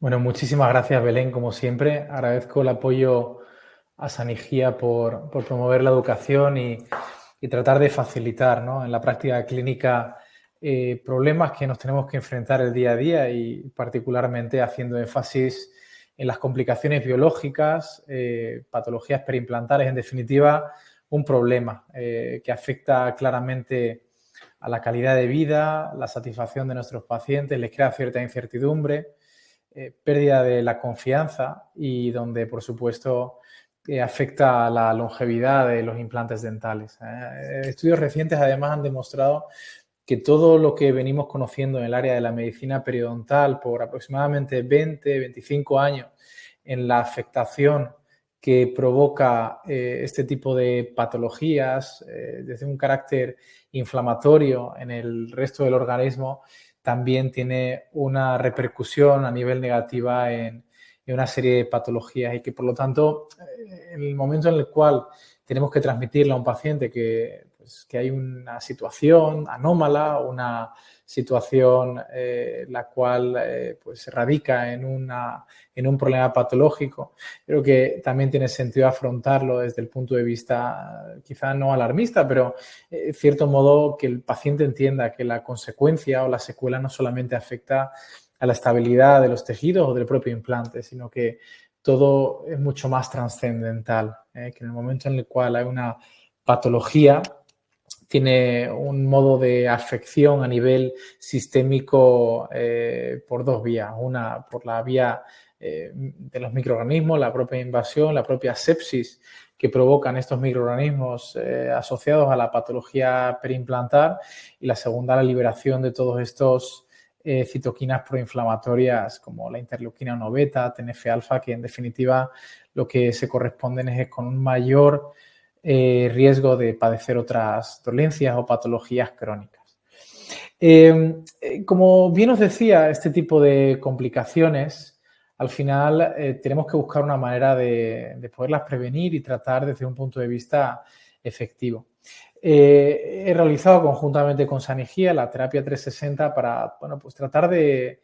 Bueno, muchísimas gracias, Belén, como siempre. Agradezco el apoyo a Sanigía por promover la educación y tratar de facilitar, ¿no?, en la práctica clínica problemas que nos tenemos que enfrentar el día a día y particularmente haciendo énfasis en las complicaciones biológicas, patologías periimplantales, en definitiva, un problema que afecta claramente a la calidad de vida, la satisfacción de nuestros pacientes, les crea cierta incertidumbre, pérdida de la confianza y donde, por supuesto, afecta a la longevidad de los implantes dentales. Estudios recientes, además, han demostrado que todo lo que venimos conociendo en el área de la medicina periodontal por aproximadamente 20-25 años en la afectación que provoca este tipo de patologías desde un carácter inflamatorio en el resto del organismo, también tiene una repercusión a nivel negativa en una serie de patologías y que, por lo tanto, en el momento en el cual tenemos que transmitirle a un paciente que hay una situación anómala, una situación la cual pues radica en un problema patológico, creo que también tiene sentido afrontarlo desde el punto de vista quizá no alarmista, pero en cierto modo que el paciente entienda que la consecuencia o la secuela no solamente afecta a la estabilidad de los tejidos o del propio implante, sino que todo es mucho más trascendental, que en el momento en el cual hay una patología tiene un modo de afección a nivel sistémico por dos vías. Una por la vía de los microorganismos, la propia invasión, la propia sepsis que provocan estos microorganismos asociados a la patología periimplantar, y la segunda, la liberación de todos estos citoquinas proinflamatorias como la interleuquina 1 beta, TNF-alfa, que en definitiva lo que se corresponden es con un mayor riesgo de padecer otras dolencias o patologías crónicas. Como bien os decía, este tipo de complicaciones, al final tenemos que buscar una manera de poderlas prevenir y tratar desde un punto de vista efectivo. He realizado conjuntamente con Sanigía la terapia 360 para pues tratar de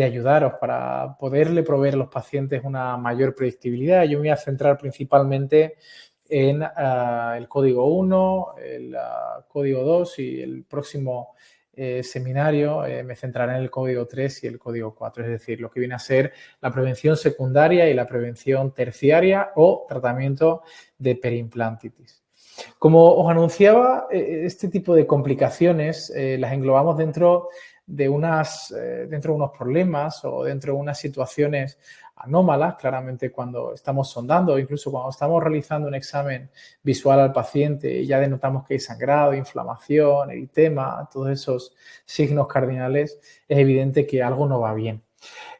ayudaros, para poderle proveer a los pacientes una mayor predictibilidad. Yo me voy a centrar principalmente en el código 1, el código 2 y el próximo seminario me centraré en el código 3 y el código 4, es decir, lo que viene a ser la prevención secundaria y la prevención terciaria o tratamiento de periimplantitis. Como os anunciaba, este tipo de complicaciones las englobamos dentro de unos problemas o dentro de unas situaciones anómalas, claramente cuando estamos sondando o incluso cuando estamos realizando un examen visual al paciente y ya denotamos que hay sangrado, inflamación, eritema, todos esos signos cardinales, es evidente que algo no va bien.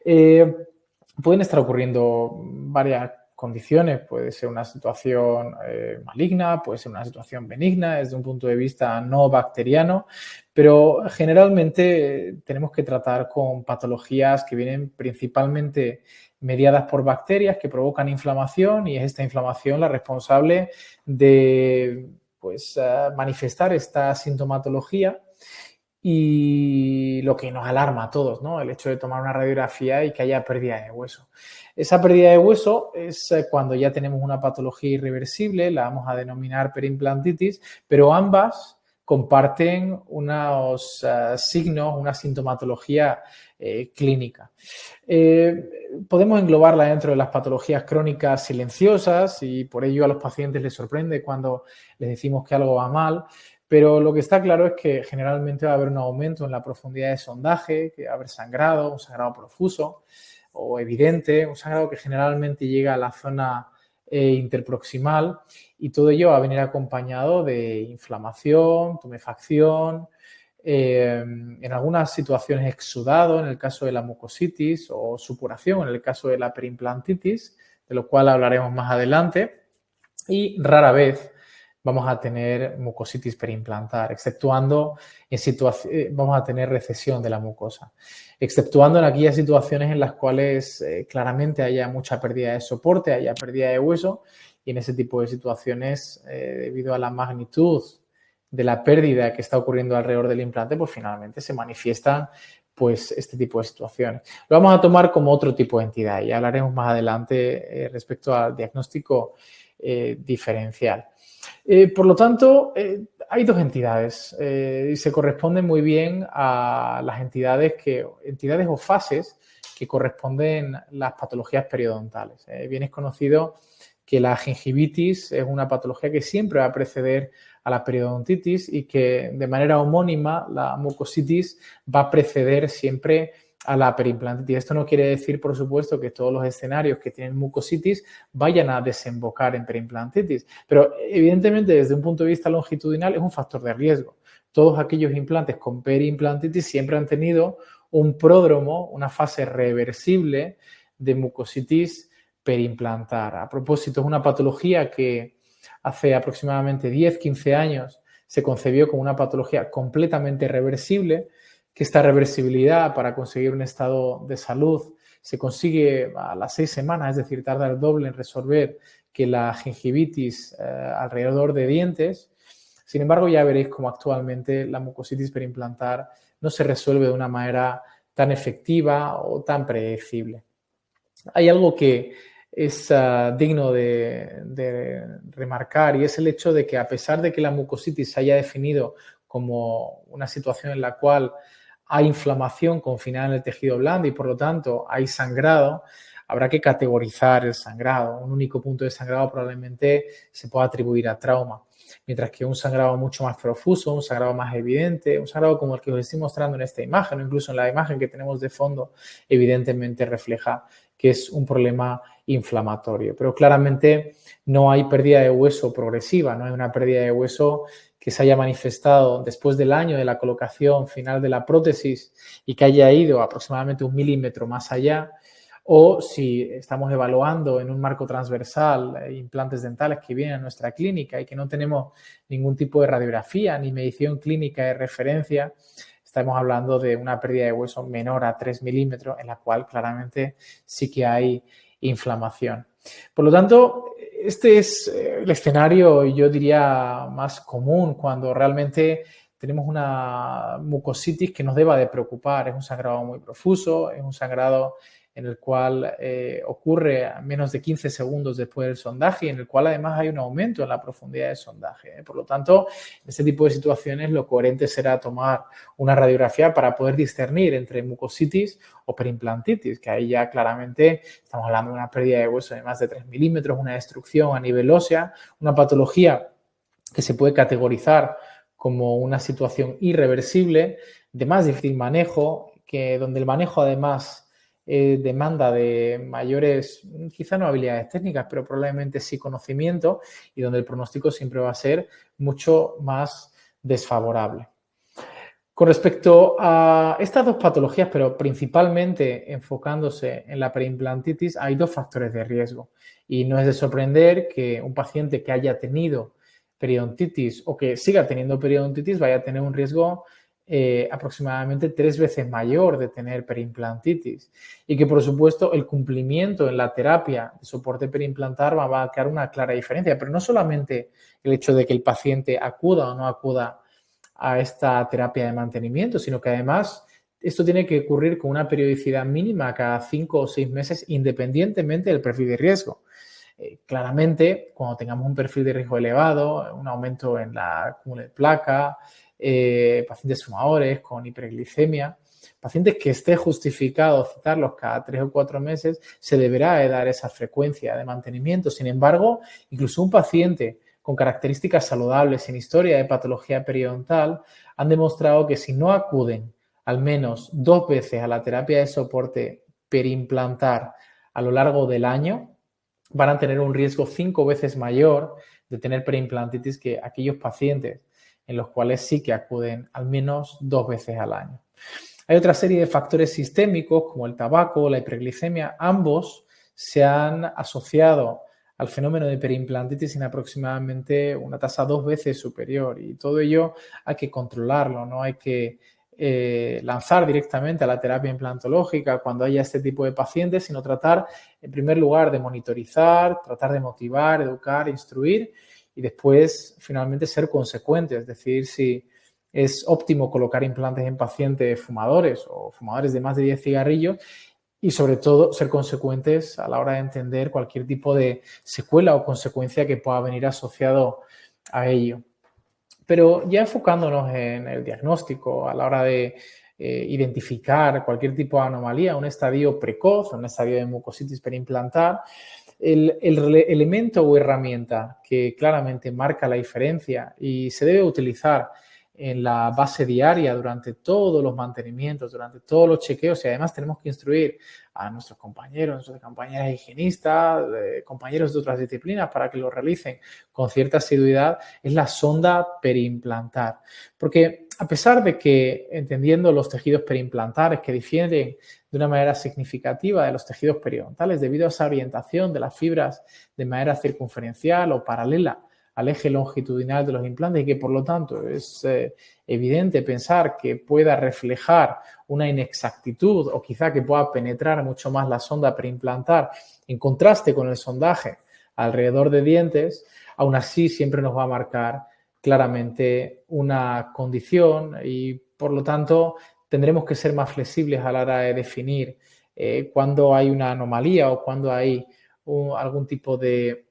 Pueden estar ocurriendo varias condiciones, puede ser una situación maligna, puede ser una situación benigna desde un punto de vista no bacteriano, pero generalmente tenemos que tratar con patologías que vienen principalmente mediadas por bacterias que provocan inflamación, y es esta inflamación la responsable de manifestar esta sintomatología. Y lo que nos alarma a todos, ¿no?, el hecho de tomar una radiografía y que haya pérdida de hueso. Esa pérdida de hueso es cuando ya tenemos una patología irreversible, la vamos a denominar periimplantitis, pero ambas comparten unos signos, una sintomatología clínica. Podemos englobarla dentro de las patologías crónicas silenciosas y por ello a los pacientes les sorprende cuando les decimos que algo va mal. Pero lo que está claro es que generalmente va a haber un aumento en la profundidad de sondaje, que va a haber sangrado, un sangrado profuso o evidente, un sangrado que generalmente llega a la zona interproximal, y todo ello va a venir acompañado de inflamación, tumefacción, en algunas situaciones exudado en el caso de la mucositis o supuración en el caso de la periimplantitis, de lo cual hablaremos más adelante, y rara vez vamos a tener mucositis periimplantar, exceptuando vamos a tener recesión de la mucosa, exceptuando en aquellas situaciones en las cuales claramente haya mucha pérdida de soporte, haya pérdida de hueso, y en ese tipo de situaciones, debido a la magnitud de la pérdida que está ocurriendo alrededor del implante, pues finalmente se manifiestan pues este tipo de situaciones. Lo vamos a tomar como otro tipo de entidad y hablaremos más adelante respecto al diagnóstico diferencial. Por lo tanto, hay dos entidades y se corresponden muy bien a las entidades o fases que corresponden las patologías periodontales. Bien es conocido que la gingivitis es una patología que siempre va a preceder a la periodontitis y que de manera homónima la mucositis va a preceder siempre a la periimplantitis. Esto no quiere decir, por supuesto, que todos los escenarios que tienen mucositis vayan a desembocar en periimplantitis, pero evidentemente desde un punto de vista longitudinal es un factor de riesgo. Todos aquellos implantes con periimplantitis siempre han tenido un pródromo, una fase reversible de mucositis periimplantar. A propósito, es una patología que hace aproximadamente 10-15 años se concebió como una patología completamente reversible, que esta reversibilidad para conseguir un estado de salud se consigue a las 6 semanas, es decir, tarda el doble en resolver que la gingivitis alrededor de dientes. Sin embargo, ya veréis cómo actualmente la mucositis periimplantar no se resuelve de una manera tan efectiva o tan predecible. Hay algo que es digno de remarcar y es el hecho de que a pesar de que la mucositis se haya definido como una situación en la cual hay inflamación confinada en el tejido blando y por lo tanto hay sangrado, habrá que categorizar el sangrado. Un único punto de sangrado probablemente se pueda atribuir a trauma, mientras que un sangrado mucho más profuso, un sangrado más evidente, un sangrado como el que os estoy mostrando en esta imagen o incluso en la imagen que tenemos de fondo, evidentemente refleja que es un problema inflamatorio. Pero claramente no hay pérdida de hueso progresiva, no hay una pérdida de hueso que se haya manifestado después del año de la colocación final de la prótesis y que haya ido aproximadamente 1 milímetro más allá, o si estamos evaluando en un marco transversal implantes dentales que vienen a nuestra clínica y que no tenemos ningún tipo de radiografía ni medición clínica de referencia, estamos hablando de una pérdida de hueso menor a 3 milímetros, en la cual claramente sí que hay inflamación. Por lo tanto, este es el escenario, yo diría, más común cuando realmente tenemos una mucositis que nos deba de preocupar. Es un sangrado muy profuso, es un sangrado en el cual ocurre a menos de 15 segundos después del sondaje y en el cual además hay un aumento en la profundidad del sondaje. Por lo tanto, en este tipo de situaciones lo coherente será tomar una radiografía para poder discernir entre mucositis o periimplantitis, que ahí ya claramente estamos hablando de una pérdida de hueso de más de 3 milímetros, una destrucción a nivel ósea, una patología que se puede categorizar como una situación irreversible, de más difícil manejo, donde el manejo además demanda de mayores, quizá no habilidades técnicas, pero probablemente sí conocimiento y donde el pronóstico siempre va a ser mucho más desfavorable. Con respecto a estas dos patologías, pero principalmente enfocándose en la periimplantitis, hay dos factores de riesgo y no es de sorprender que un paciente que haya tenido periodontitis o que siga teniendo periodontitis vaya a tener un riesgo aproximadamente 3 veces mayor de tener periimplantitis y que por supuesto el cumplimiento en la terapia de soporte periimplantar va a marcar una clara diferencia, pero no solamente el hecho de que el paciente acuda o no acuda a esta terapia de mantenimiento, sino que además esto tiene que ocurrir con una periodicidad mínima cada 5 o 6 meses independientemente del perfil de riesgo. Claramente, cuando tengamos un perfil de riesgo elevado, un aumento en la acúmulo de placa, pacientes fumadores con hiperglicemia, pacientes que esté justificado citarlos cada 3 o 4 meses, se deberá de dar esa frecuencia de mantenimiento. Sin embargo, incluso un paciente con características saludables, sin historia de patología periodontal, han demostrado que si no acuden al menos 2 veces a la terapia de soporte periimplantar a lo largo del año, van a tener un riesgo 5 veces mayor de tener periimplantitis que aquellos pacientes en los cuales sí que acuden al menos 2 veces al año. Hay otra serie de factores sistémicos como el tabaco, la hiperglicemia, ambos se han asociado al fenómeno de periimplantitis en aproximadamente una tasa 2 veces superior y todo ello hay que controlarlo, no hay que lanzar directamente a la terapia implantológica cuando haya este tipo de pacientes, sino tratar en primer lugar de monitorizar, tratar de motivar, educar, instruir y después finalmente ser consecuentes, es decir, si es óptimo colocar implantes en pacientes fumadores o fumadores de más de 10 cigarrillos y, sobre todo, ser consecuentes a la hora de entender cualquier tipo de secuela o consecuencia que pueda venir asociado a ello. Pero ya enfocándonos en el diagnóstico, a la hora de identificar cualquier tipo de anomalía, un estadio precoz, un estadio de mucositis periimplantar, el elemento o herramienta que claramente marca la diferencia y se debe utilizar en la base diaria durante todos los mantenimientos, durante todos los chequeos, y además tenemos que instruir a nuestros compañeros, nuestras compañeras higienistas, compañeros de otras disciplinas para que lo realicen con cierta asiduidad, es la sonda periimplantar. Porque a pesar de que, entendiendo los tejidos periimplantares que difieren de una manera significativa de los tejidos periodontales debido a esa orientación de las fibras de manera circunferencial o paralela al eje longitudinal de los implantes y que, por lo tanto, es evidente pensar que pueda reflejar una inexactitud o quizá que pueda penetrar mucho más la sonda periimplantar en contraste con el sondaje alrededor de dientes, aún así siempre nos va a marcar claramente una condición y, por lo tanto, tendremos que ser más flexibles a la hora de definir cuándo hay una anomalía o cuándo hay algún tipo de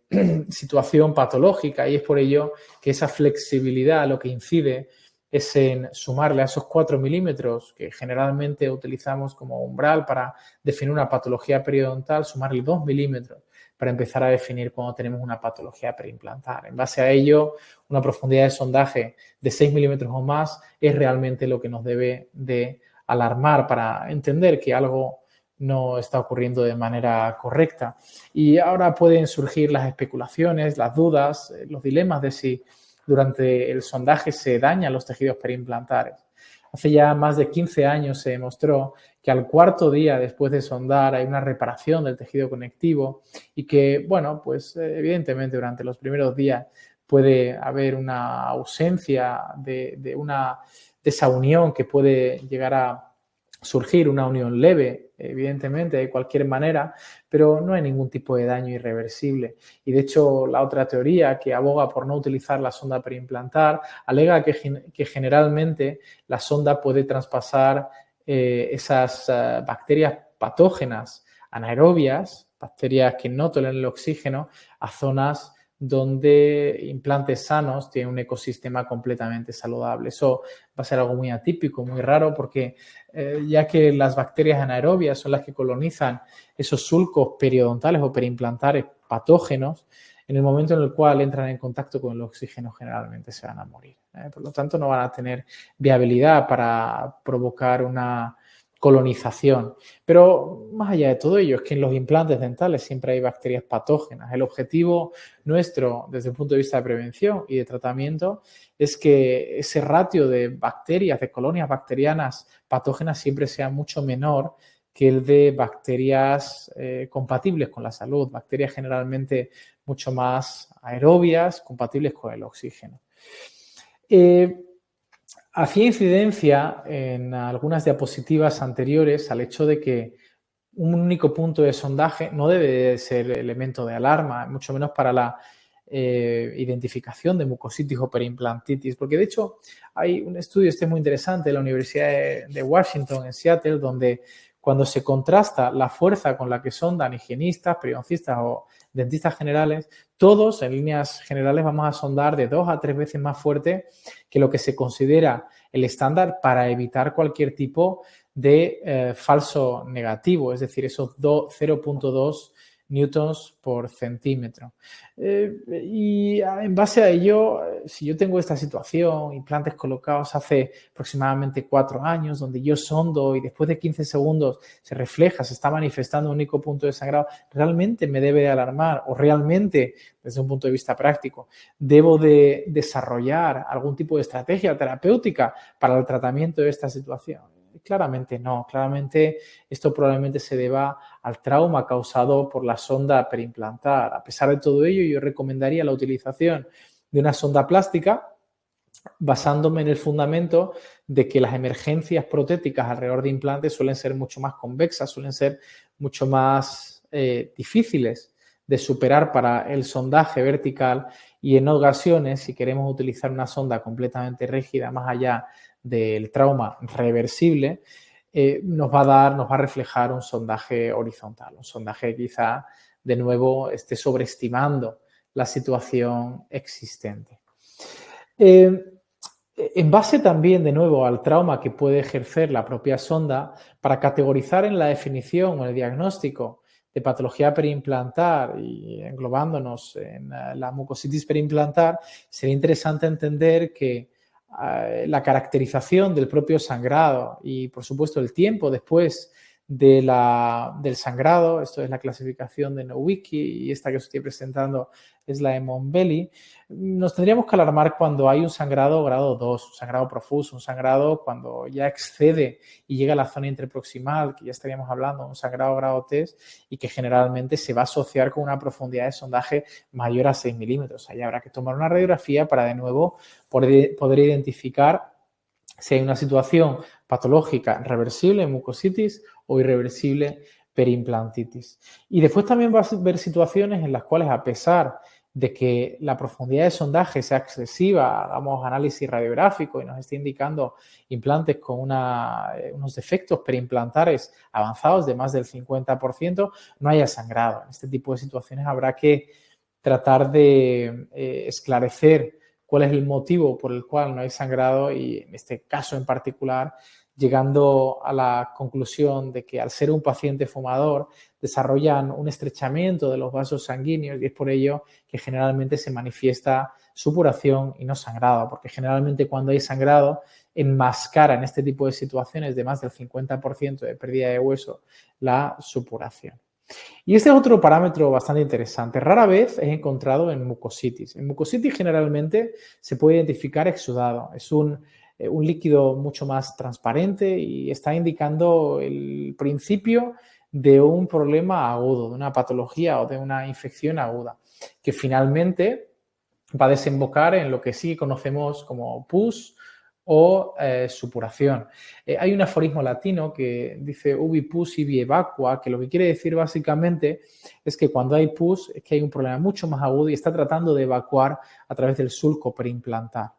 situación patológica, y es por ello que esa flexibilidad lo que incide es en sumarle a esos 4 milímetros que generalmente utilizamos como umbral para definir una patología periodontal, sumarle 2 milímetros para empezar a definir cuando tenemos una patología periimplantar. En base a ello, una profundidad de sondaje de 6 milímetros o más es realmente lo que nos debe de alarmar para entender que algo no está ocurriendo de manera correcta. Y ahora pueden surgir las especulaciones, las dudas, los dilemas de si durante el sondaje se dañan los tejidos periimplantares. Hace ya más de 15 años se demostró que al cuarto día después de sondar hay una reparación del tejido conectivo y que, bueno, pues evidentemente durante los primeros días puede haber una ausencia de esa unión que puede llegar a surgir, una unión leve, evidentemente, de cualquier manera, pero no hay ningún tipo de daño irreversible. Y, de hecho, la otra teoría que aboga por no utilizar la sonda periimplantar alega que generalmente la sonda puede traspasar esas bacterias patógenas anaerobias, bacterias que no toleran el oxígeno, a zonas donde implantes sanos tienen un ecosistema completamente saludable. Eso va a ser algo muy atípico, muy raro, porque ya que las bacterias anaerobias son las que colonizan esos sulcos periodontales o periimplantares patógenos, en el momento en el cual entran en contacto con el oxígeno generalmente se van a morir. Por lo tanto, no van a tener viabilidad para provocar una colonización. Pero más allá de todo ello, es que en los implantes dentales siempre hay bacterias patógenas. El objetivo nuestro, desde el punto de vista de prevención y de tratamiento, es que ese ratio de bacterias, de colonias bacterianas patógenas siempre sea mucho menor que el de bacterias compatibles con la salud, bacterias generalmente mucho más aerobias, compatibles con el oxígeno. Hacía incidencia en algunas diapositivas anteriores al hecho de que un único punto de sondaje no debe ser elemento de alarma, mucho menos para la identificación de mucositis o periimplantitis, porque de hecho hay un estudio muy interesante de la Universidad de Washington en Seattle, donde cuando se contrasta la fuerza con la que sondan higienistas, periodoncistas o dentistas generales, todos en líneas generales vamos a sondar de 2 a 3 veces más fuerte que lo que se considera el estándar para evitar cualquier tipo de falso negativo, es decir, esos 0.2 newtons por centímetro. Y en base a ello, si yo tengo esta situación, implantes colocados hace aproximadamente 4 años, donde yo sondo y después de 15 segundos se refleja, se está manifestando un único punto de sangrado, ¿realmente me debe de alarmar o realmente, desde un punto de vista práctico, debo de desarrollar algún tipo de estrategia terapéutica para el tratamiento de esta situación? Claramente no, claramente esto probablemente se deba al trauma causado por la sonda periimplantar. A pesar de todo ello, yo recomendaría la utilización de una sonda plástica basándome en el fundamento de que las emergencias protéticas alrededor de implantes suelen ser mucho más convexas, suelen ser mucho más difíciles de superar para el sondaje vertical y en ocasiones, si queremos utilizar una sonda completamente rígida más allá del trauma reversible, nos va a reflejar un sondaje horizontal, un sondaje que quizá de nuevo esté sobreestimando la situación existente. En base también, de nuevo, al trauma que puede ejercer la propia sonda, para categorizar en la definición o en el diagnóstico de patología periimplantar y englobándonos en la mucositis periimplantar, sería interesante entender que la caracterización del propio sangrado y, por supuesto, el tiempo después del sangrado, esto es la clasificación de Nowicki y esta que os estoy presentando es la de Monbelli, nos tendríamos que alarmar cuando hay un sangrado grado 2, un sangrado profuso, un sangrado cuando ya excede y llega a la zona interproximal, que ya estaríamos hablando, un sangrado grado 3 y que generalmente se va a asociar con una profundidad de sondaje mayor a 6 milímetros. Ahí habrá que tomar una radiografía para de nuevo poder identificar si hay una situación patológica reversible, mucositis, o irreversible, periimplantitis. Y después también va a haber situaciones en las cuales, a pesar de que la profundidad de sondaje sea excesiva, hagamos análisis radiográfico y nos esté indicando implantes con unos defectos periimplantares avanzados de más del 50%, no haya sangrado. En este tipo de situaciones habrá que tratar de esclarecer cuál es el motivo por el cual no hay sangrado y en este caso en particular llegando a la conclusión de que al ser un paciente fumador desarrollan un estrechamiento de los vasos sanguíneos y es por ello que generalmente se manifiesta supuración y no sangrado, porque generalmente cuando hay sangrado enmascara en este tipo de situaciones de más del 50% de pérdida de hueso la supuración. Y este es otro parámetro bastante interesante. Rara vez es encontrado en mucositis. En mucositis generalmente se puede identificar exudado. Es un líquido mucho más transparente y está indicando el principio de un problema agudo, de una patología o de una infección aguda, que finalmente va a desembocar en lo que sí conocemos como pus o supuración. Hay un aforismo latino que dice ubi pus ibi evacua, que lo que quiere decir básicamente es que cuando hay pus es que hay un problema mucho más agudo y está tratando de evacuar a través del sulco periimplantar.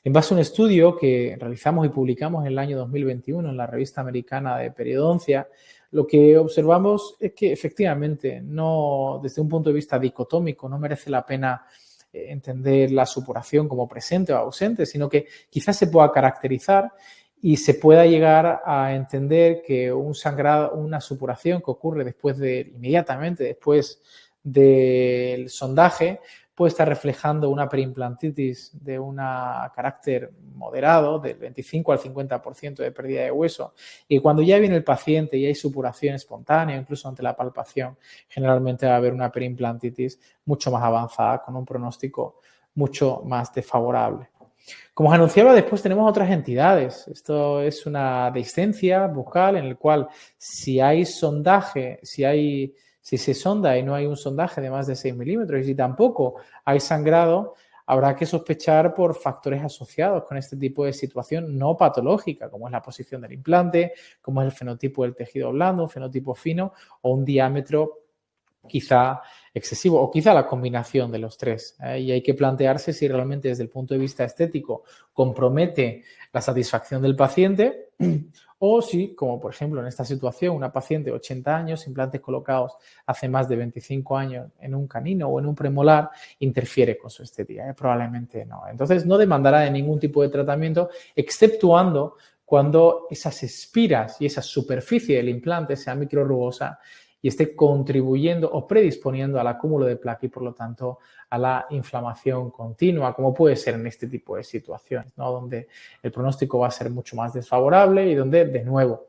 En base a un estudio que realizamos y publicamos en el año 2021 en la revista americana de periodoncia, lo que observamos es que efectivamente no, desde un punto de vista dicotómico, no merece la pena entender la supuración como presente o ausente, sino que quizás se pueda caracterizar y se pueda llegar a entender que un sangrado, una supuración que ocurre inmediatamente después del sondaje puede estar reflejando una periimplantitis de un carácter moderado, del 25 al 50% de pérdida de hueso. Y cuando ya viene el paciente y hay supuración espontánea, incluso ante la palpación, generalmente va a haber una periimplantitis mucho más avanzada, con un pronóstico mucho más desfavorable. Como os anunciaba, después tenemos otras entidades. Esto es una dehiscencia bucal en el cual si hay sondaje, si se sonda y no hay un sondaje de más de 6 milímetros y si tampoco hay sangrado, habrá que sospechar por factores asociados con este tipo de situación no patológica, como es la posición del implante, como es el fenotipo del tejido blando, un fenotipo fino o un diámetro quizá excesivo o quizá la combinación de los tres. Y hay que plantearse si realmente desde el punto de vista estético compromete la satisfacción del paciente o si, como por ejemplo en esta situación, una paciente de 80 años, implantes colocados hace más de 25 años en un canino o en un premolar, interfiere con su estética. Probablemente no. Entonces no demandará de ningún tipo de tratamiento, exceptuando cuando esas espiras y esa superficie del implante sea microrrugosa y esté contribuyendo o predisponiendo al acúmulo de placa y, por lo tanto, a la inflamación continua, como puede ser en este tipo de situaciones, ¿no? Donde el pronóstico va a ser mucho más desfavorable y donde, de nuevo,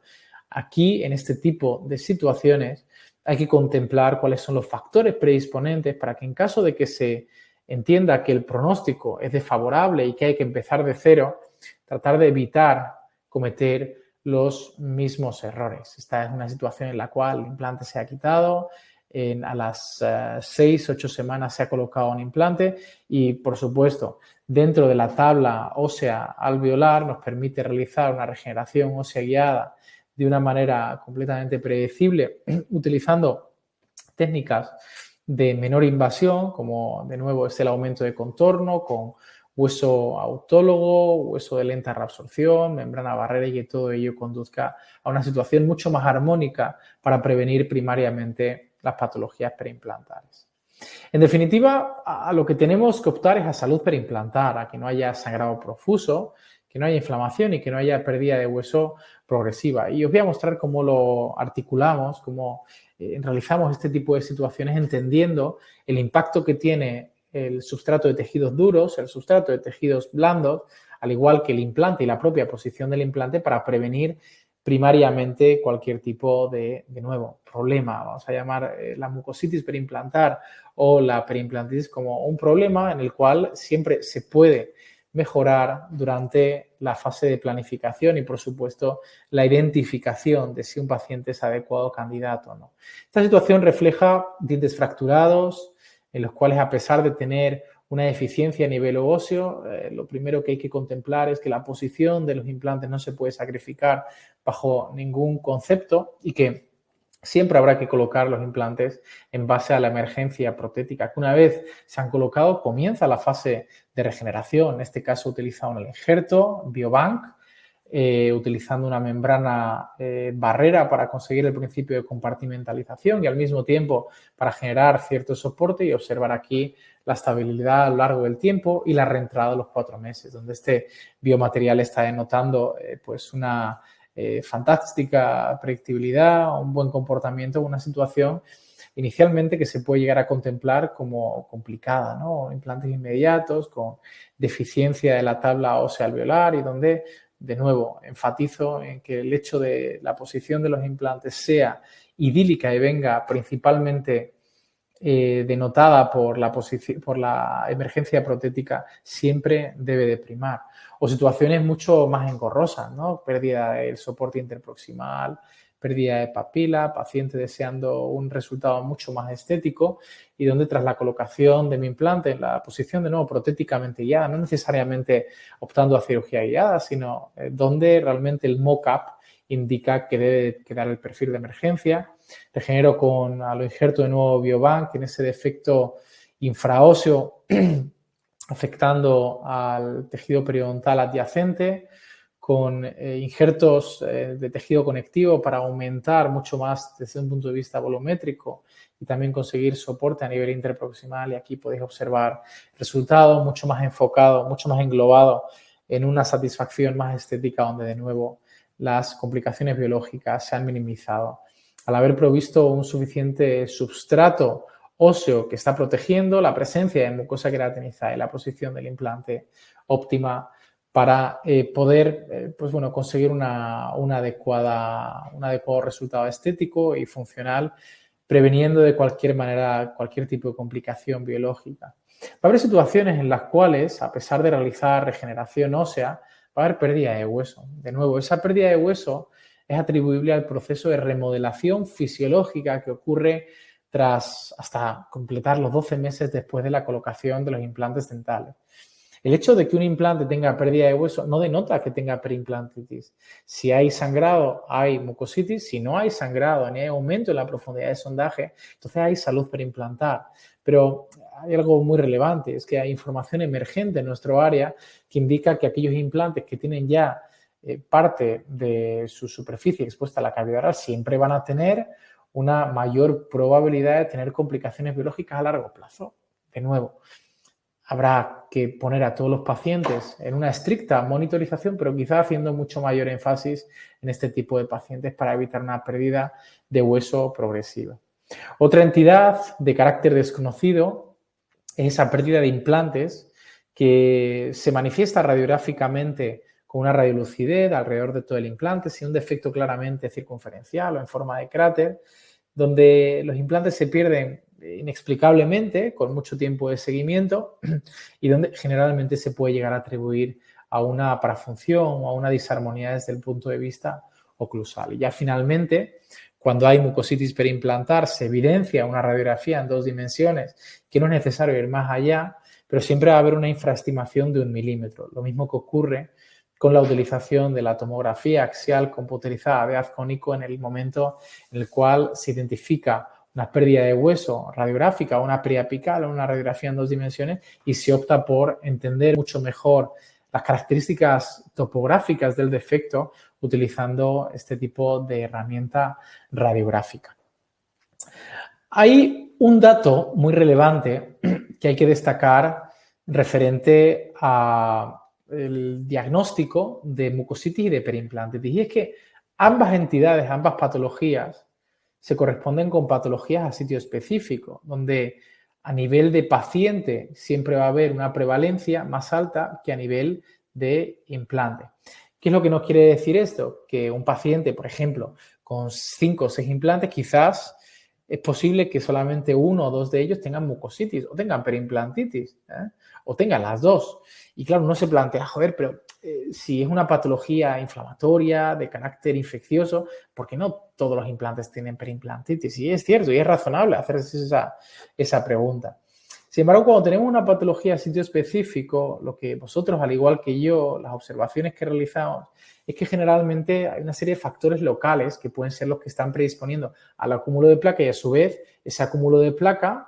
aquí, en este tipo de situaciones, hay que contemplar cuáles son los factores predisponentes para que en caso de que se entienda que el pronóstico es desfavorable y que hay que empezar de cero, tratar de evitar cometer los mismos errores. Esta es una situación en la cual el implante se ha quitado, a las 6-8 semanas se ha colocado un implante y, por supuesto, dentro de la tabla ósea alveolar nos permite realizar una regeneración ósea guiada de una manera completamente predecible utilizando técnicas de menor invasión, como de nuevo es el aumento de contorno con hueso autólogo, hueso de lenta reabsorción, membrana barrera y que todo ello conduzca a una situación mucho más armónica para prevenir primariamente las patologías perimplantares. En definitiva, a lo que tenemos que optar es a salud perimplantar, a que no haya sangrado profuso, que no haya inflamación y que no haya pérdida de hueso progresiva. Y os voy a mostrar cómo lo articulamos, cómo realizamos este tipo de situaciones entendiendo el impacto que tiene el substrato de tejidos duros, el substrato de tejidos blandos, al igual que el implante y la propia posición del implante para prevenir primariamente cualquier tipo de nuevo, problema. Vamos a llamar la mucositis perimplantar o la perimplantitis como un problema en el cual siempre se puede mejorar durante la fase de planificación y, por supuesto, la identificación de si un paciente es adecuado candidato o no. Esta situación refleja dientes fracturados, en los cuales, a pesar de tener una deficiencia a nivel óseo, lo primero que hay que contemplar es que la posición de los implantes no se puede sacrificar bajo ningún concepto y que siempre habrá que colocar los implantes en base a la emergencia protética, que una vez se han colocado comienza la fase de regeneración. En este caso utilizamos el injerto Biobank, utilizando una membrana barrera para conseguir el principio de compartimentalización y al mismo tiempo para generar cierto soporte y observar aquí la estabilidad a lo largo del tiempo y la reentrada de los 4 meses, donde este biomaterial está denotando pues una fantástica predictibilidad, un buen comportamiento, una situación inicialmente que se puede llegar a contemplar como complicada, ¿no? Implantes inmediatos con deficiencia de la tabla ósea alveolar y donde, de nuevo, enfatizo en que el hecho de la posición de los implantes sea idílica y venga principalmente denotada por la emergencia protética siempre debe de primar. O situaciones mucho más engorrosas, ¿no? Pérdida del soporte interproximal, pérdida de papila, paciente deseando un resultado mucho más estético y donde tras la colocación de mi implante en la posición de nuevo protéticamente guiada, no necesariamente optando a cirugía guiada, sino donde realmente el mock-up indica que debe quedar el perfil de emergencia. Regenero a lo injerto de nuevo Biobank en ese defecto infraóseo afectando al tejido periodontal adyacente, con injertos de tejido conectivo para aumentar mucho más desde un punto de vista volumétrico y también conseguir soporte a nivel interproximal. Y aquí podéis observar resultados mucho más enfocados, mucho más englobados en una satisfacción más estética donde de nuevo las complicaciones biológicas se han minimizado al haber provisto un suficiente substrato óseo que está protegiendo la presencia de mucosa queratinizada y la posición del implante óptima para poder pues bueno, conseguir un adecuado resultado estético y funcional, preveniendo de cualquier manera cualquier tipo de complicación biológica. Va a haber situaciones en las cuales, a pesar de realizar regeneración ósea, va a haber pérdida de hueso. De nuevo, esa pérdida de hueso es atribuible al proceso de remodelación fisiológica que ocurre hasta completar los 12 meses después de la colocación de los implantes dentales. El hecho de que un implante tenga pérdida de hueso no denota que tenga perimplantitis. Si hay sangrado, hay mucositis. Si no hay sangrado ni hay aumento en la profundidad de sondaje, entonces hay salud perimplantar. Pero hay algo muy relevante, es que hay información emergente en nuestro área que indica que aquellos implantes que tienen ya parte de su superficie expuesta a la cavidad oral siempre van a tener una mayor probabilidad de tener complicaciones biológicas a largo plazo. De nuevo, habrá que poner a todos los pacientes en una estricta monitorización, pero quizá haciendo mucho mayor énfasis en este tipo de pacientes para evitar una pérdida de hueso progresiva. Otra entidad de carácter desconocido es esa pérdida de implantes que se manifiesta radiográficamente con una radiolucidez alrededor de todo el implante, sin un defecto claramente circunferencial o en forma de cráter, donde los implantes se pierden inexplicablemente con mucho tiempo de seguimiento y donde generalmente se puede llegar a atribuir a una parafunción o a una disarmonía desde el punto de vista oclusal. Y ya finalmente, cuando hay mucositis perimplantar, se evidencia una radiografía en 2 dimensiones que no es necesario ir más allá, pero siempre va a haber una infraestimación de 1 milímetro. Lo mismo que ocurre con la utilización de la tomografía axial computerizada de haz cónico en el momento en el cual se identifica una pérdida de hueso radiográfica o una periapical o una radiografía en 2 dimensiones y se opta por entender mucho mejor las características topográficas del defecto utilizando este tipo de herramienta radiográfica. Hay un dato muy relevante que hay que destacar referente al diagnóstico de mucositis y de periimplantitis, y es que ambas entidades, ambas patologías, se corresponden con patologías a sitio específico, donde a nivel de paciente siempre va a haber una prevalencia más alta que a nivel de implante. ¿Qué es lo que nos quiere decir esto? Que un paciente, por ejemplo, con 5 o 6 implantes, quizás es posible que solamente 1 o 2 de ellos tengan mucositis o tengan periimplantitis, o tengan las 2. Y claro, uno se plantea, joder, pero si es una patología inflamatoria de carácter infeccioso, ¿por qué no todos los implantes tienen periimplantitis? Y es cierto, y es razonable hacerse esa pregunta. Sin embargo, cuando tenemos una patología a sitio específico, lo que vosotros, al igual que yo, las observaciones que realizamos, es que generalmente hay una serie de factores locales que pueden ser los que están predisponiendo al acúmulo de placa y a su vez ese acúmulo de placa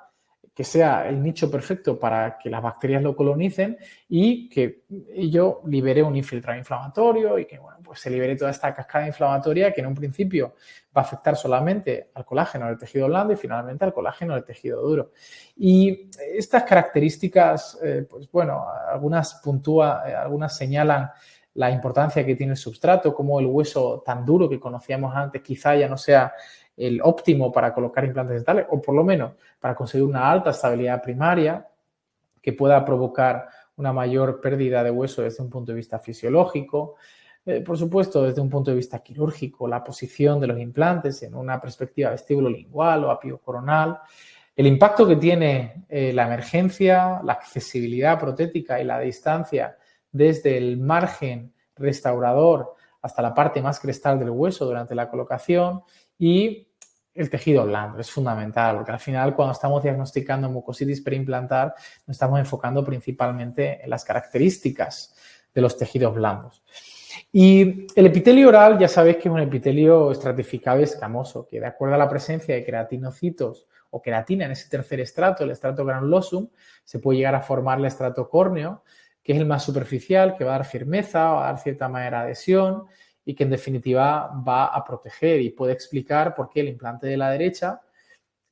que sea el nicho perfecto para que las bacterias lo colonicen y que ello libere un infiltrado inflamatorio y que, bueno, pues se libere toda esta cascada inflamatoria que en un principio va a afectar solamente al colágeno del tejido blando y finalmente al colágeno del tejido duro. Y estas características, pues bueno, algunas señalan la importancia que tiene el substrato, como el hueso tan duro que conocíamos antes quizá ya no sea el óptimo para colocar implantes dentales, o por lo menos para conseguir una alta estabilidad primaria que pueda provocar una mayor pérdida de hueso desde un punto de vista fisiológico. Por supuesto, desde un punto de vista quirúrgico, la posición de los implantes en una perspectiva vestíbulo-lingual o apiocoronal, el impacto que tiene la emergencia, la accesibilidad protética y la distancia desde el margen restaurador hasta la parte más crestal del hueso durante la colocación y el tejido blando. Es fundamental porque al final cuando estamos diagnosticando mucositis periimplantar nos estamos enfocando principalmente en las características de los tejidos blandos. Y el epitelio oral ya sabéis que es un epitelio estratificado y escamoso que de acuerdo a la presencia de queratinocitos o queratina en ese tercer estrato, el estrato granulosum, se puede llegar a formar el estrato córneo, que es el más superficial, que va a dar firmeza, va a dar cierta manera de adhesión y que en definitiva va a proteger y puede explicar por qué el implante de la derecha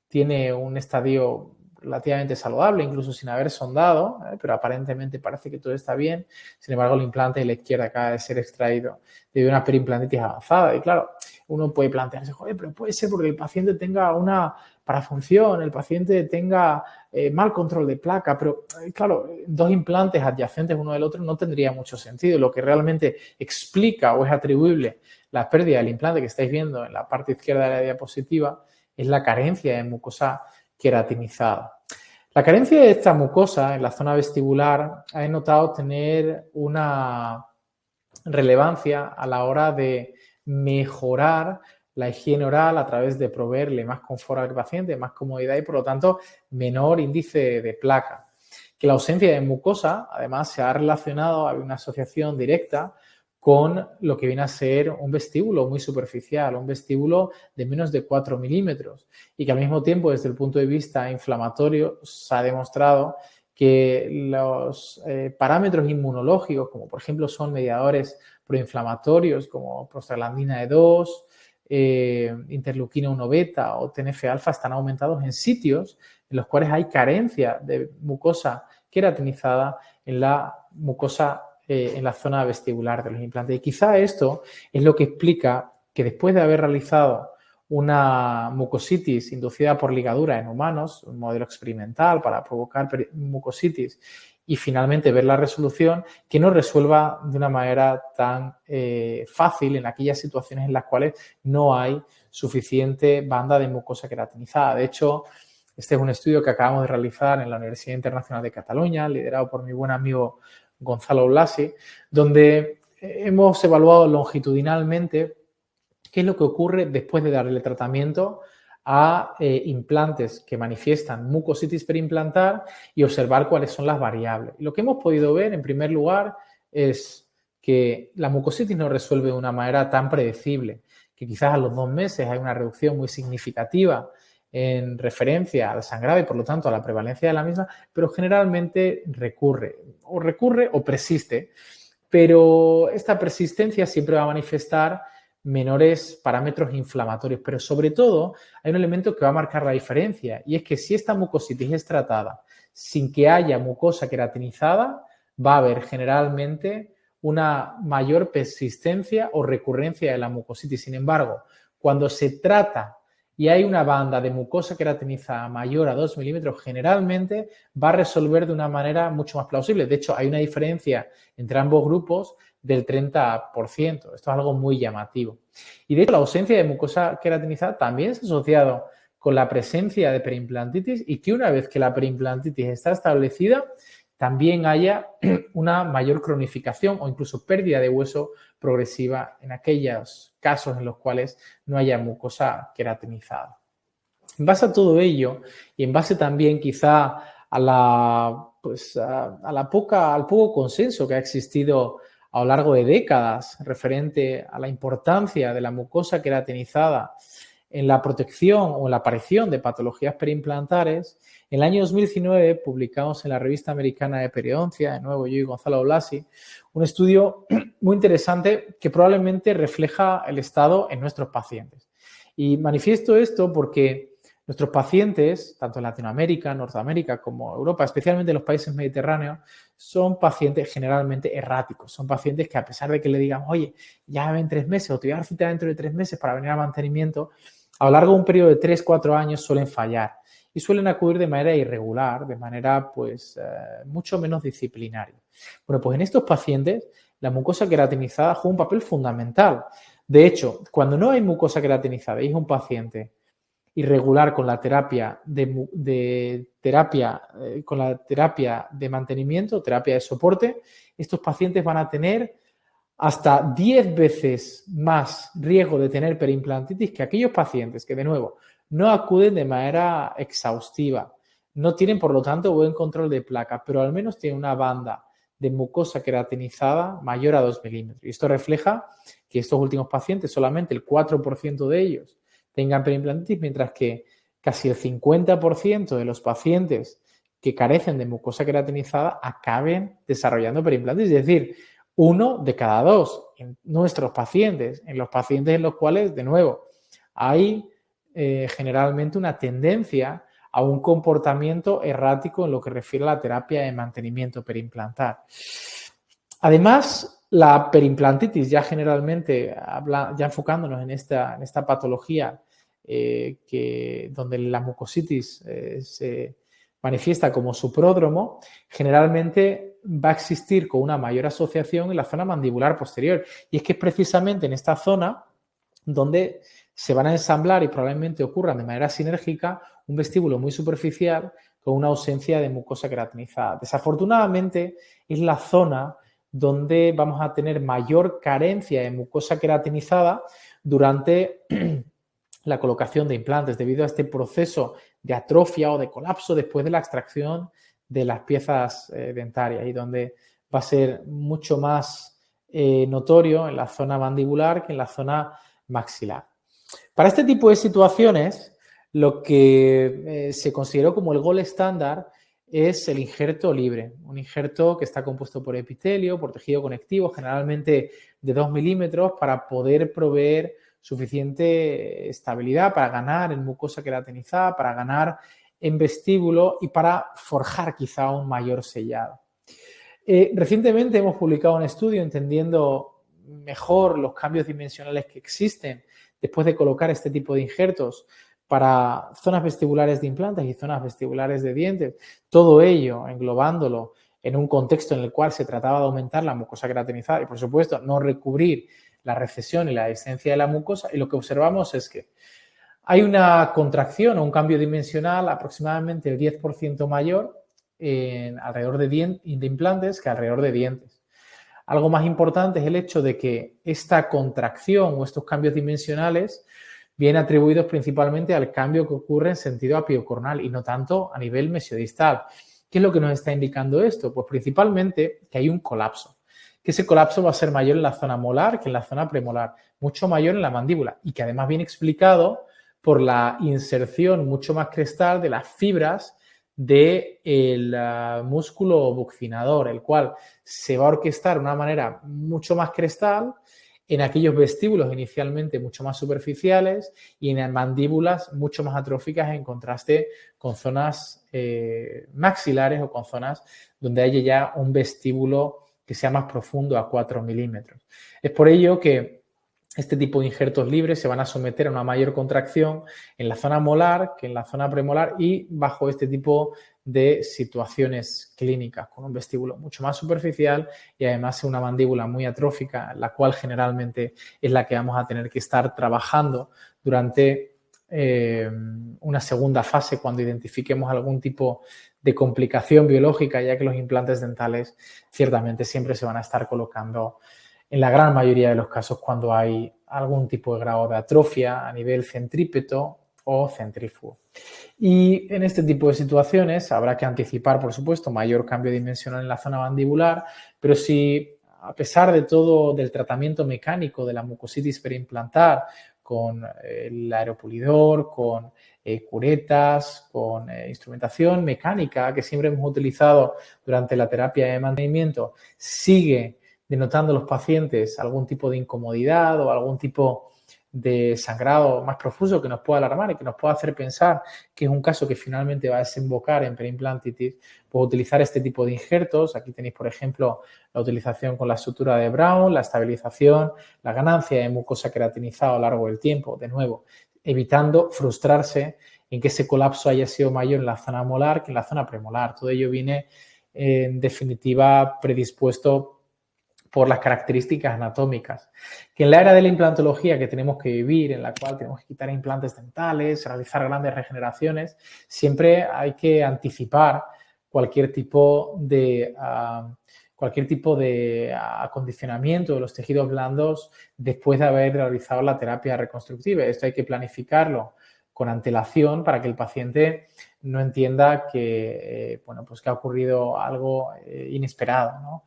tiene un estadio relativamente saludable, incluso sin haber sondado, pero aparentemente parece que todo está bien. Sin embargo, el implante de la izquierda acaba de ser extraído debido a una periimplantitis avanzada. Y claro, uno puede plantearse, joder, pero puede ser porque el paciente tenga una parafunción, el paciente tenga mal control de placa, pero claro, 2 implantes adyacentes uno del otro no tendría mucho sentido. Lo que realmente explica o es atribuible la pérdida del implante que estáis viendo en la parte izquierda de la diapositiva es la carencia de mucosa queratinizada. La carencia de esta mucosa en la zona vestibular ha notado tener una relevancia a la hora de mejorar la higiene oral a través de proveerle más confort al paciente, más comodidad y por lo tanto menor índice de placa. Que la ausencia de mucosa además se ha relacionado, hay una asociación directa con lo que viene a ser un vestíbulo muy superficial, un vestíbulo de menos de 4 milímetros y que al mismo tiempo desde el punto de vista inflamatorio se ha demostrado que los parámetros inmunológicos, como por ejemplo son mediadores proinflamatorios como prostaglandina E2, interleuquina 1 beta o TNF-alfa están aumentados en sitios en los cuales hay carencia de mucosa queratinizada en la mucosa en la zona vestibular de los implantes. Y quizá esto es lo que explica que después de haber realizado una mucositis inducida por ligadura en humanos, un modelo experimental para provocar mucositis y finalmente ver la resolución, que no resuelva de una manera tan fácil en aquellas situaciones en las cuales no hay suficiente banda de mucosa queratinizada. De hecho, este es un estudio que acabamos de realizar en la Universidad Internacional de Cataluña, liderado por mi buen amigo Gonzalo Blasi, donde hemos evaluado longitudinalmente qué es lo que ocurre después de darle tratamiento a implantes que manifiestan mucositis periimplantar y observar cuáles son las variables. Y lo que hemos podido ver, en primer lugar, es que la mucositis no resuelve de una manera tan predecible, que quizás a los 2 meses hay una reducción muy significativa en referencia al sangrado y por lo tanto a la prevalencia de la misma, pero generalmente recurre o persiste. Pero esta persistencia siempre va a manifestar menores parámetros inflamatorios, pero sobre todo hay un elemento que va a marcar la diferencia y es que si esta mucositis es tratada sin que haya mucosa queratinizada, va a haber generalmente una mayor persistencia o recurrencia de la mucositis. Sin embargo, cuando se trata y hay una banda de mucosa queratinizada mayor a 2 milímetros, generalmente va a resolver de una manera mucho más plausible. De hecho, hay una diferencia entre ambos grupos del 30%. Esto es algo muy llamativo. Y de hecho, la ausencia de mucosa queratinizada también es asociado con la presencia de perimplantitis y que una vez que la perimplantitis está establecida, también haya una mayor cronificación o incluso pérdida de hueso progresiva en aquellos casos en los cuales no haya mucosa queratinizada. En base a todo ello y en base también quizá al poco consenso que ha existido a lo largo de décadas referente a la importancia de la mucosa queratinizada en la protección o en la aparición de patologías perimplantares, en el año 2019 publicamos en la revista americana de periodoncia, de nuevo yo y Gonzalo Blasi, un estudio muy interesante que probablemente refleja el estado en nuestros pacientes. Y manifiesto esto porque nuestros pacientes, tanto en Latinoamérica, Norteamérica como Europa, especialmente en los países mediterráneos, son pacientes generalmente erráticos. Son pacientes que a pesar de que le digan, oye, ya ven 3 meses o te voy a dar cita dentro de 3 meses para venir al mantenimiento, a lo largo de un periodo de 3-4 años suelen fallar y suelen acudir de manera irregular, de manera mucho menos disciplinaria. Bueno, pues en estos pacientes la mucosa queratinizada juega un papel fundamental. De hecho, cuando no hay mucosa queratinizada y es un paciente irregular con la terapia de mantenimiento, terapia de soporte, estos pacientes van a tener hasta 10 veces más riesgo de tener perimplantitis que aquellos pacientes que, de nuevo, no acuden de manera exhaustiva, no tienen, por lo tanto, buen control de placas, pero al menos tienen una banda de mucosa queratinizada mayor a 2 milímetros. Y esto refleja que estos últimos pacientes, solamente el 4% de ellos tengan perimplantitis, mientras que casi el 50% de los pacientes que carecen de mucosa queratinizada acaben desarrollando perimplantitis. Es decir, 1 de cada 2 en nuestros pacientes, en los pacientes en los cuales, de nuevo, hay generalmente una tendencia a un comportamiento errático en lo que refiere a la terapia de mantenimiento perimplantar. Además, la perimplantitis, ya generalmente, ya enfocándonos en esta patología donde la mucositis se manifiesta como su pródromo, generalmente va a existir con una mayor asociación en la zona mandibular posterior. Y es que es precisamente en esta zona donde se van a ensamblar y probablemente ocurran de manera sinérgica un vestíbulo muy superficial con una ausencia de mucosa queratinizada. Desafortunadamente, es la zona donde vamos a tener mayor carencia de mucosa queratinizada durante la colocación de implantes debido a este proceso de atrofia o de colapso después de la extracción de las piezas dentarias y donde va a ser mucho más notorio en la zona mandibular que en la zona maxilar. Para este tipo de situaciones, lo que se consideró como el gold estándar es el injerto libre, un injerto que está compuesto por epitelio, por tejido conectivo, generalmente de 2 milímetros, para poder proveer suficiente estabilidad para ganar en mucosa queratinizada, para ganar en vestíbulo y para forjar quizá un mayor sellado. Recientemente hemos publicado un estudio entendiendo mejor los cambios dimensionales que existen después de colocar este tipo de injertos para zonas vestibulares de implantes y zonas vestibulares de dientes, todo ello englobándolo en un contexto en el cual se trataba de aumentar la mucosa queratinizada y, por supuesto, no recubrir la recesión y la descendencia de la mucosa, y lo que observamos es que hay una contracción o un cambio dimensional aproximadamente el 10% mayor alrededor de implantes que alrededor de dientes. Algo más importante es el hecho de que esta contracción o estos cambios dimensionales vienen atribuidos principalmente al cambio que ocurre en sentido apiocornal y no tanto a nivel mesiodistal. ¿Qué es lo que nos está indicando esto? Pues principalmente que hay un colapso, que ese colapso va a ser mayor en la zona molar que en la zona premolar, mucho mayor en la mandíbula y que además viene explicado por la inserción mucho más crestal de las fibras del músculo buccinador, el cual se va a orquestar de una manera mucho más crestal en aquellos vestíbulos inicialmente mucho más superficiales y en mandíbulas mucho más atróficas en contraste con zonas maxilares o con zonas donde haya ya un vestíbulo que sea más profundo a 4 milímetros. Es por ello que este tipo de injertos libres se van a someter a una mayor contracción en la zona molar que en la zona premolar y bajo este tipo de situaciones clínicas, con un vestíbulo mucho más superficial y además una mandíbula muy atrófica, la cual generalmente es la que vamos a tener que estar trabajando durante una segunda fase cuando identifiquemos algún tipo de complicación biológica, ya que los implantes dentales ciertamente siempre se van a estar colocando en la gran mayoría de los casos cuando hay algún tipo de grado de atrofia a nivel centrípeto o centrífugo. Y en este tipo de situaciones habrá que anticipar, por supuesto, mayor cambio dimensional en la zona mandibular, pero si a pesar de todo del tratamiento mecánico de la mucositis periimplantar con el aeropulidor, con curetas, con instrumentación mecánica que siempre hemos utilizado durante la terapia de mantenimiento, sigue denotando a los pacientes algún tipo de incomodidad o algún tipo de sangrado más profuso que nos pueda alarmar y que nos pueda hacer pensar que es un caso que finalmente va a desembocar en periimplantitis, pues utilizar este tipo de injertos. Aquí tenéis, por ejemplo, la utilización con la sutura de Brown, la estabilización, la ganancia de mucosa queratinizada a lo largo del tiempo, de nuevo, evitando frustrarse en que ese colapso haya sido mayor en la zona molar que en la zona premolar. Todo ello viene, en definitiva, predispuesto por las características anatómicas. Que en la era de la implantología que tenemos que vivir, en la cual tenemos que quitar implantes dentales, realizar grandes regeneraciones, siempre hay que anticipar cualquier tipo de acondicionamiento de los tejidos blandos después de haber realizado la terapia reconstructiva. Esto hay que planificarlo con antelación para que el paciente no entienda que, pues que ha ocurrido algo inesperado, ¿no?